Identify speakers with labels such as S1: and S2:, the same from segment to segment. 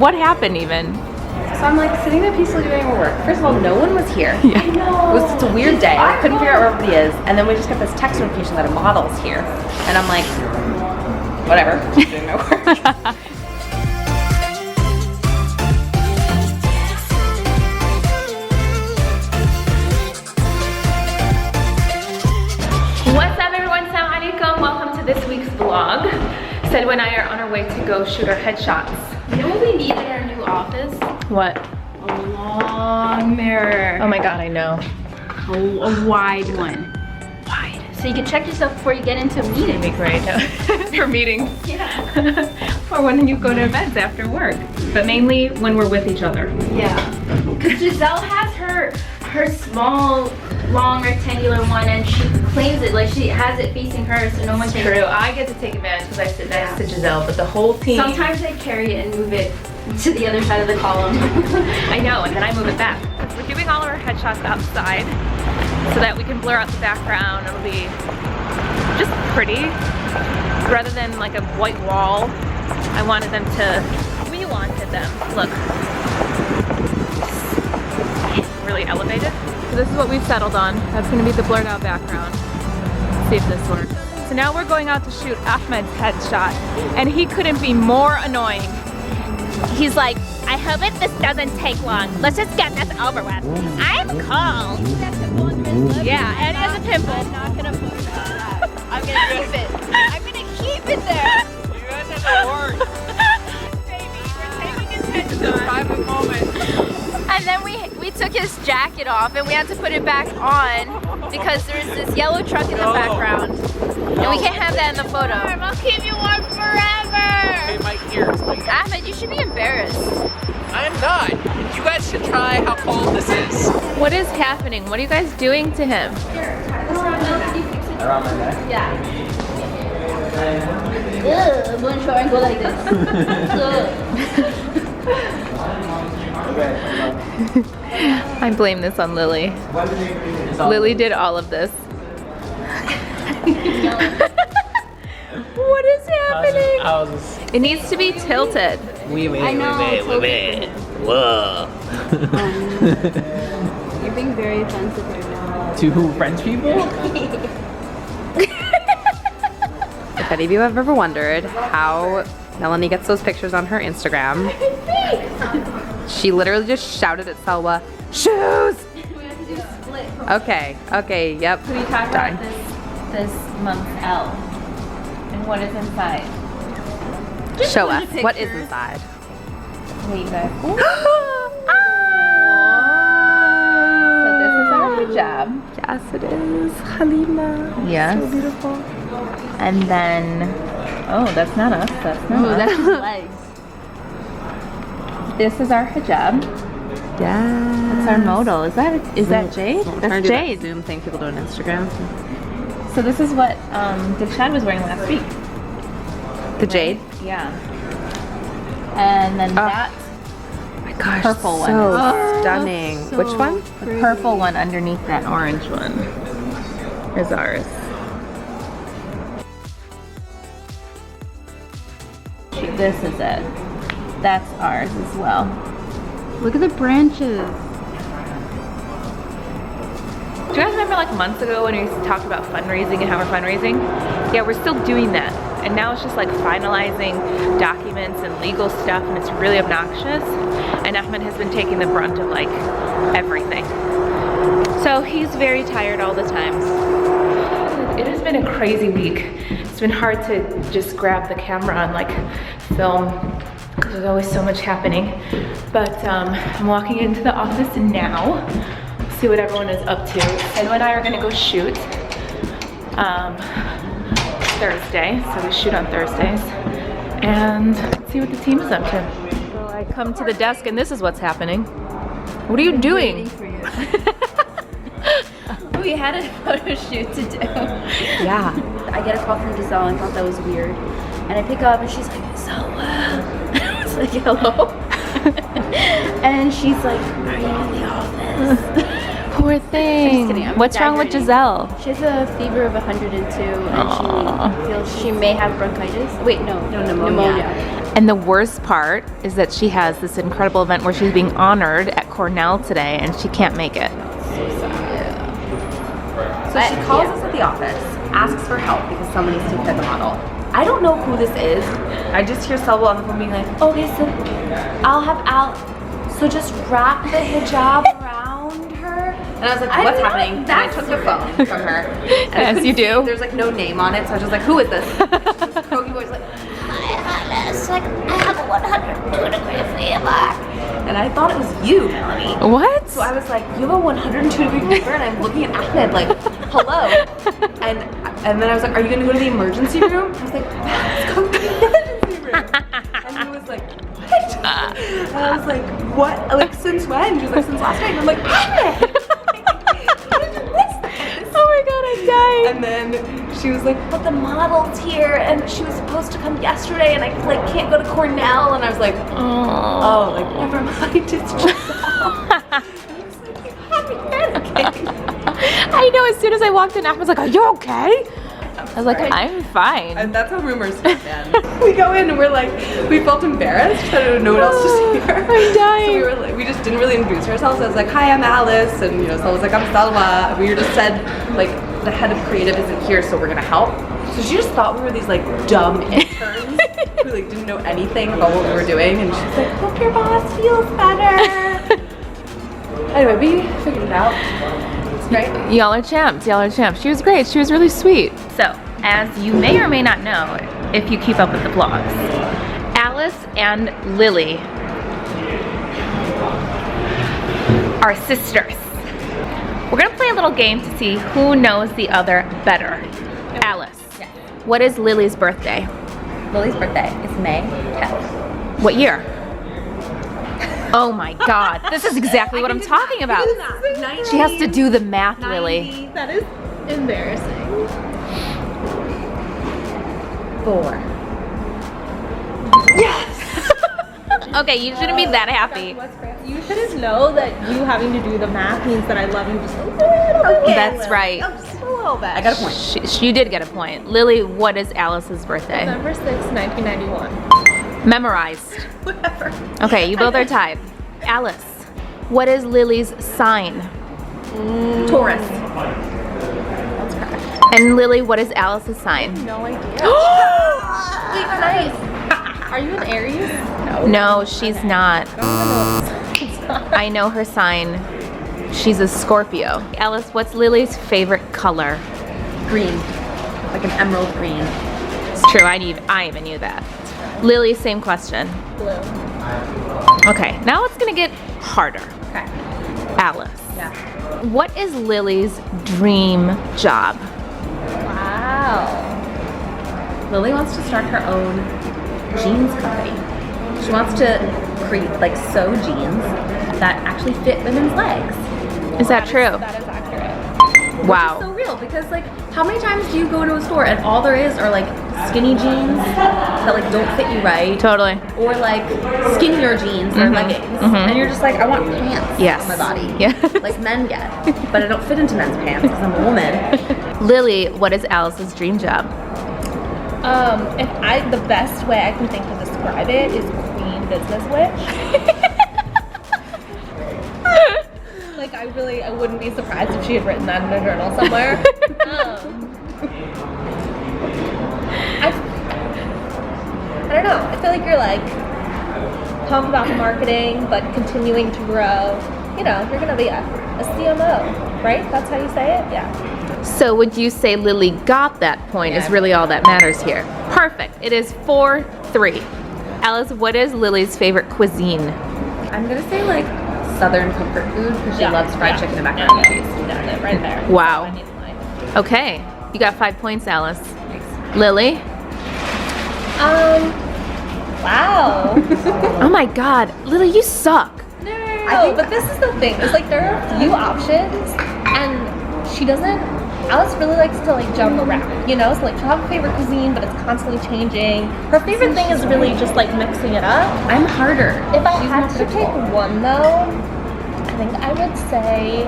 S1: what happened even?
S2: So I'm like sitting there peacefully doing our work. First of all, no one was here.
S1: Yeah.
S2: It was just a weird day. I couldn't figure out where everybody is. And then we just got this text notification that a model's here. And I'm like, whatever, just doing my work.
S1: What's up everyone, Salam alaikum. Welcome to this week's vlog. Salam and I are on our way to go shoot our headshots.
S3: You know what we need in our new office?
S1: What?
S3: A long mirror.
S1: Oh my god, I know.
S3: A wide one. Wide. So you can check yourself before you get into a meeting.
S1: Be great for meetings.
S3: Yeah.
S1: Or when you go to events after work. But mainly when we're with each other.
S3: Yeah. Because Giselle has her small, long, rectangular one, and she claims it like she has it facing her, so no one can.
S1: True. I get to take advantage because I sit next to Giselle, but the whole team.
S3: Sometimes I carry it and move it to the other side of the column.
S1: I know, and then I move it back. We're doing all of our headshots outside so that we can blur out the background. It'll be just pretty. Rather than like a white wall, I wanted them to, we wanted them, look, really elevated. So this is what we've settled on. That's gonna be the blurred out background. Let's see if this works. So now we're going out to shoot Ahmed's headshot, and he couldn't be more annoying. He's like, I hope this doesn't take long. Let's just get this over with. I'm cold. Yeah, and he has a pimple.
S3: I'm not gonna put it on. I'm gonna keep it. I'm gonna keep it there.
S4: You guys have to work.
S1: Baby, we're taking his headshot.
S4: Private moment.
S3: And then we took his jacket off and we had to put it back on because there's this yellow truck in the background. And we can't have that in the photo. I'll keep you warm forever.
S4: Okay, my ears.
S3: Ahmed, you should be embarrassed.
S4: I am not. You guys should try how cold this is.
S1: What is happening? What are you guys doing to him?
S4: Around my neck?
S3: Yeah. Ugh, I'm going to try and go like this.
S1: I blame this on Lily. Lily did all of this. What is happening? It needs to be tilted.
S4: Wait. Whoa.
S3: You're being very offensive right now.
S4: To who? French people?
S2: If any of you have ever wondered how Melanie gets those pictures on her Instagram, she literally just shouted at Selwa, shoes!
S3: We have to do a split.
S2: Okay, yep.
S1: Can we talk
S2: Done.
S1: about this month's L? And what is inside?
S2: Show us. What is inside?
S1: Wait, guys. So this is our hijab.
S2: Yes, it is. Halima.
S1: Yes.
S2: So beautiful.
S1: And then, oh, that's not us. That's not us.
S3: That's his legs.
S1: This is our hijab.
S2: Yeah.
S1: It's our modal. Is that Jade? That's Jade.
S2: Zoom thing people do on Instagram.
S1: So this is what Dikshad was wearing last week.
S2: The jade.
S1: Yeah. And then that
S2: Oh my gosh.
S1: purple one.
S2: So
S1: Oh,
S2: stunning. Which one?
S1: the purple one underneath that orange one is ours. This is it. That's ours as well.
S3: Look at the branches.
S1: Do you guys remember like months ago when we talked about fundraising and how we're fundraising? Yeah, we're still doing that. And now it's just like finalizing documents and legal stuff, and it's really obnoxious. And Ahmed has been taking the brunt of like everything. So he's very tired all the time. It has been a crazy week. It's been hard to just grab the camera and like film because there's always so much happening. But I'm walking into the office now. See what everyone is up to. Edwin and I are gonna go shoot Thursday, so we shoot on Thursdays, and see what the team is up to. So I come to the desk and this is what's happening. What are you doing?
S3: We had a photo shoot to do.
S2: Yeah.
S3: I get a call from Giselle and thought that was weird. And I pick up and she's like, Giselle, and I was like, hello. And she's like, are you in the office?
S1: Poor thing.
S3: kidding, I'm
S1: What's wrong with
S3: exaggerating.
S1: Giselle?
S3: She has a fever of 102 and she feels she may have bronchitis. Wait, no, pneumonia.
S1: And the worst part is that she has this incredible event where she's being honored at Cornell today and she can't make it.
S2: So she calls us at the office, asks for help because someone needs to take care of the model. I don't know who this is. I just hear Selwa on the phone being like, okay, so I'll have Al, so just wrap the hijab around her. And I was like, what's happening? And I took the phone from her. And
S1: As you do.
S2: There's like no name on it, so I was just like, who is this? This croaky voice like, hi, Alice, like, I have a 102-degree fever. And I thought it was you, Melanie.
S1: What?
S2: So I was like, you have a 102-degree fever? And I'm looking at Ahmed like, hello. And then I was like, are you gonna go to the emergency room? I was like, let's go to the emergency room. And he was like, what? And I was like, what? Like, since when? She was like, since last night. And I'm like, Ahmed! How did you miss this?
S1: Oh my god, I'm dying.
S2: And then she was like, but the model's here and she was supposed to come yesterday and I like can't go to Cornell. And I was like, oh, like never mind, it's just I was like, you had me panicking.
S1: I know, as soon as I walked in, Ahmed was like, are you okay? I was like, I'm fine.
S2: And that's how rumors start, man. We go in and we're like, we felt embarrassed that no one else to see her.
S1: I'm dying.
S2: So we were like, we just didn't really introduce ourselves. I was like, hi, I'm Alice. And you know, so I was like, I'm Salwa. And we just said, like, the head of creative isn't here, so we're gonna help. So she just thought we were these like dumb interns who like didn't know anything about what we were doing. And she's like, hope your boss feels better. Anyway, we figured it out. It's great.
S1: Y'all are champs, y'all are champs. She was great, she was really sweet. So, as you may or may not know, if you keep up with the vlogs, Alice and Lily are sisters. We're gonna play a little game to see who knows the other better. Alice, what is Lily's birthday?
S2: Lily's birthday is May 10th.
S1: What year? Oh my god, this is exactly what I'm talking about. She has to do the math, Lily.
S3: That is embarrassing.
S2: 4.
S1: Okay, you shouldn't be that happy.
S3: You shouldn't know that you having to do the math means that I love you just a little bit.
S1: That's right.
S3: Just a little bit.
S2: I got a point.
S1: You did get a point. Lily, what is Alice's birthday?
S3: November 6th, 1991.
S1: Memorized.
S2: Whatever.
S1: Okay, you both are tied. Alice, what is Lily's sign?
S2: Taurus.
S1: And Lily, what is Alice's sign?
S3: No idea. Wait, nice. Are you an Aries?
S1: No, she's not. I know her sign. She's a Scorpio. Alice, what's Lily's favorite color?
S2: Green. Like an emerald green.
S1: It's true, I even knew that. Lily, same question.
S3: Blue.
S1: Okay, now it's gonna get harder.
S2: Okay.
S1: Alice,
S2: Yeah.
S1: what is Lily's dream job?
S3: Wow.
S2: Lily wants to start her own jeans company. She wants to create, like, sew jeans that actually fit women's legs.
S1: Is that true?
S3: That is accurate.
S1: Wow.
S2: It's so real because, like, how many times do you go to a store and all there is are like skinny jeans that like don't fit you right,
S1: Totally.
S2: or like skinnier jeans or leggings, and you're just like, I want pants
S1: Yes.
S2: on my body,
S1: Yeah.
S2: like men get, but I don't fit into men's pants because I'm a woman.
S1: Lily, what is Alice's dream job?
S3: The best way I can think to describe it is queen business witch. Like I wouldn't be surprised if she had written that in a journal somewhere. I don't know. I feel like you're like pumped about the marketing, but continuing to grow. You know, you're gonna be a CMO, right? That's how you say it? Yeah.
S1: So would you say Lily got that point is really all that matters here? Perfect. It is 4-3. Alice, what is Lily's favorite cuisine?
S2: I'm gonna say like Southern comfort food because she loves fried chicken and macaroni and cheese.
S3: That's it right there.
S1: Wow.
S3: I need mine.
S1: Okay, you got 5 points, Alice. Lily?
S3: Wow.
S1: Oh my god, Lily, you suck.
S3: No, but this is the thing. It's like there are a few options, and she doesn't. Alice really likes to like jump around, you know. So like she'll have a favorite cuisine, but it's constantly changing. Her favorite thing is really just like mixing it up.
S2: I'm harder.
S3: If I had to pick one though, I think I would say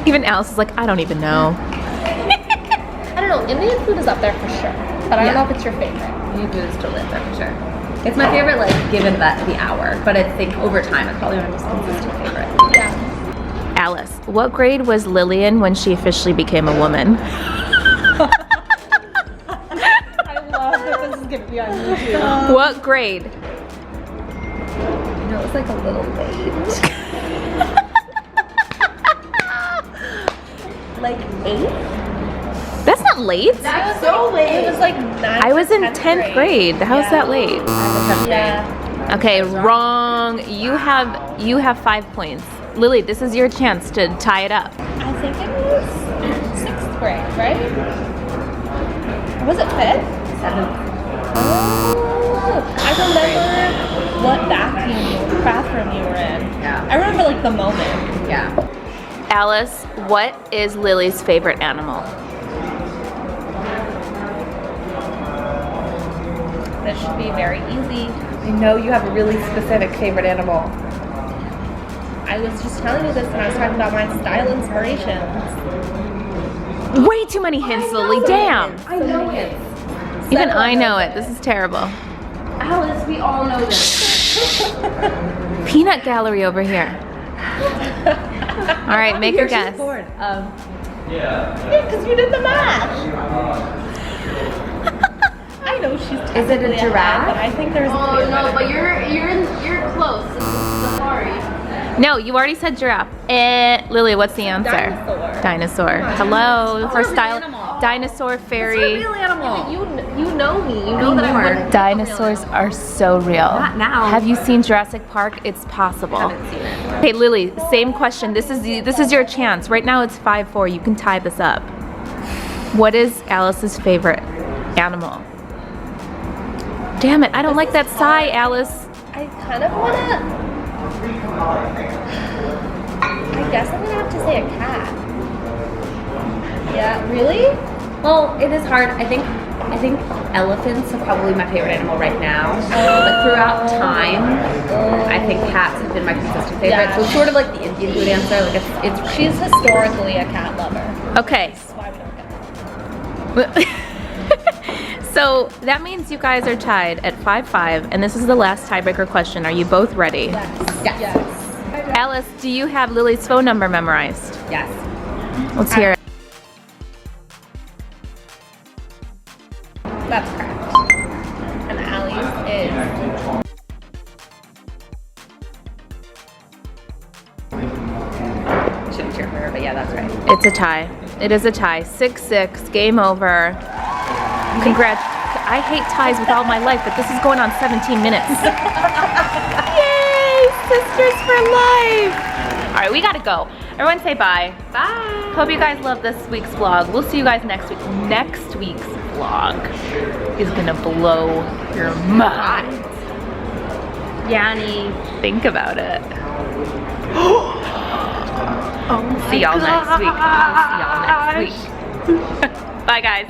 S1: Even Alice is like, I don't even know.
S3: I don't know. Indian food is up there for sure, but I don't know if it's your favorite.
S2: You do this to live for sure. It's my favorite, like, given that the hour, but I think over time, it's probably my most consistent favorite.
S3: Yeah.
S1: Alice, what grade was Lilly in when she officially became a woman?
S2: I love that this is gonna be on YouTube.
S1: What grade?
S2: You know, it was like a little late. Like 8?
S1: That's not late.
S2: That's so late.
S3: It was like 9th.
S1: I was in
S3: or
S1: 10th grade. How's that late?
S3: Yeah.
S1: Okay, wrong. You have 5 points. Lily, this is your chance to tie it up.
S3: I think it was 6th grade, right? Was it 5th?
S2: 7th.
S3: Oh, I remember what bathroom you were in.
S2: Yeah.
S3: I remember like the moment.
S2: Yeah.
S1: Alice, what is Lily's favorite animal?
S3: This should be very easy.
S2: I know you have a really specific favorite animal.
S3: I was just telling you this when I was talking about my style inspirations.
S1: Way too many hints, Lily. Damn.
S2: I know it.
S1: Even I know it. This is terrible.
S2: Alice, we all know this.
S1: Peanut gallery over here. All right, make a guess.
S3: Yeah, because you did the math. I know she's.
S2: Is it a
S3: technically
S2: giraffe?
S3: ahead, but I think there's.
S5: Oh no, but you're close. It's safari.
S1: No, you already said giraffe. Lily, what's the answer?
S3: Dinosaur.
S1: Dinosaur. Hello, her
S2: real
S1: style.
S2: animal.
S1: Dinosaur fairy.
S2: Real animal.
S5: You know me. You know that I wouldn't.
S1: Dinosaurs are so real.
S2: Not now.
S1: Have you seen Jurassic Park? It's possible.
S2: Haven't seen it.
S1: Hey Lily, same question. This is your chance. Right now it's 5-4. You can tie this up. What is Alice's favorite animal? Damn it! I don't like that sigh, Alice.
S3: I kind of wanna. I guess I'm gonna have to say a cat. Yeah, really?
S2: Well, it is hard. I think elephants are probably my favorite animal right now. But throughout time, I think cats have been my consistent favorite.
S3: Yeah.
S2: So it's sort of like the Indian food answer. Like it's
S3: She's historically a cat lover.
S1: Okay.
S3: That's why we don't get it.
S1: So that means you guys are tied at 5-5, and this is the last tiebreaker question. Are you both ready?
S2: yes.
S1: Alice, do you have Lily's phone number memorized?
S2: Yes.
S1: Let's hear it.
S3: That's correct. And Allie's is.
S2: Shouldn't cheer for her, but yeah, that's right.
S1: It's a tie. It is a tie. 6-6. Game over. Congrats. I hate ties with all my life, but this is going on 17 minutes. Yay! Sisters for life! All right, we gotta go. Everyone say bye.
S2: Bye.
S1: Hope you guys love this week's vlog. We'll see you guys next week. Next week's vlog is gonna blow your mind. Yanni, think about it. See y'all next week. See y'all next week. Bye, guys.